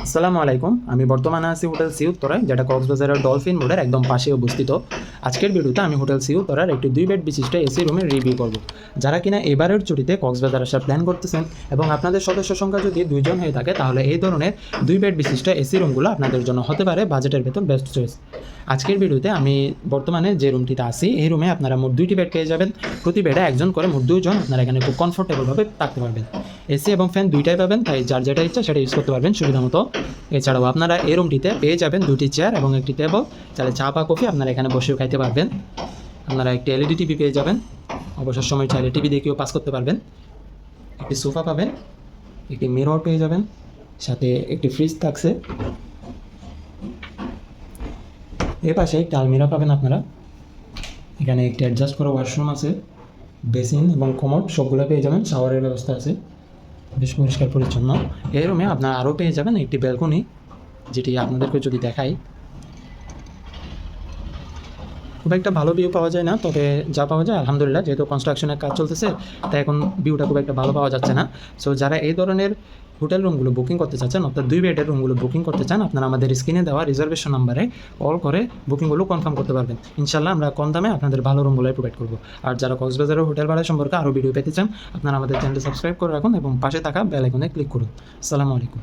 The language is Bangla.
আসসালামু আলাইকুম। আমি বর্তমানে আছি হোটেল সি উত্তরায়, যেটা কক্সবাজারের ডলফিন মোড়ের একদম পাশে অবস্থিত। আজকের ভিডিওতে আমি হোটেল সি উত্তরার একটি 2 বেড বিশিষ্ট এসি রুমের রিভিউ করব। যারা কিনা এবারের ছুটিতে কক্সবাজার আসার প্ল্যান করতেছেন এবং আপনাদের সদস্য সংখ্যা যদি 2 জন হয়ে থাকে, তাহলে এই ধরনের 2 বেড বিশিষ্ট এসি রুমগুলো আপনাদের জন্য হতে পারে বাজেটের ভেতর বেস্ট চয়েস। আজকের ভিডিওতে আমি বর্তমানে যে রুমটিতে আছি, এই রুমে আপনারা মোট 2টি বেড পেয়ে যাবেন। প্রতি বেডে একজন করে মোট 2 জন আপনারা এখানে খুব কমফোর্টেবলভাবে থাকতে পারবেন। এসি এবং ফ্যান দুইটাই পাবেন, তাই যার যেটা ইচ্ছা সেটা ইউজ করতে পারবেন সুবিধা মতো। এছাড়াও আপনারা এই রুমটিতে পেয়ে যাবেন 2টি চেয়ার এবং একটি টেবল। চাইলে চা বা কফি আপনারা এখানে বসেও খাইতে পারবেন। আপনারা একটি এলইডি টিভি পেয়ে যাবেন, অবসর সময় চাইলে টিভি দেখেও পাস করতে পারবেন। একটি সোফা পাবেন, একটি মিরর পেয়ে যাবেন, সাথে একটি ফ্রিজ থাকছে। এর পাশে একটি আলমিরা পাবেন আপনারা। এখানে একটি অ্যাডজাস্ট করা ওয়াশরুম আছে, বেসিন এবং কমোড সবগুলো পেয়ে যাবেন। শাওয়ারের ব্যবস্থা আছে, বেশ পরিষ্কার পরিচ্ছন্ন। এই রুমে আপনারা আরও পেয়ে যাবেন একটি ব্যালকনি, যেটি আপনাদেরকে যদি দেখাই, খুব একটা ভালো ভিউ পাওয়া যায় না, তবে যা পাওয়া যায় আলহামদুলিল্লাহ। যেহেতু কনস্ট্রাকশনের কাজ চলতেছে, তাই এখন ভিউটা খুব একটা ভালো পাওয়া যাচ্ছে না। সো যারা এই ধরনের হোটেল রুমগুলো বুকিং করতে চাচ্ছেন, অর্থাৎ 2 বেডের রুমগুলো বুকিং করতে চান, আপনারা আমাদের স্ক্রিনে দেওয়া রিজার্ভেশন নাম্বারে কল করে বুকিংগুলো কনফার্ম করতে পারবেন। ইনশাল্লাহ আমরা কম দামে আপনাদের ভালো রুমগুলোই প্রোভাইড করবো। আর যারা কক্সবাজারের হোটেল ভাড়া সম্পর্কে আরও ভিডিও পেতে চান, আপনারা আমাদের চ্যানেলটি সাবস্ক্রাইব করে রাখুন এবং পাশে থাকা বেল আইকনে ক্লিক করুন। আসসালামু আলাইকুম।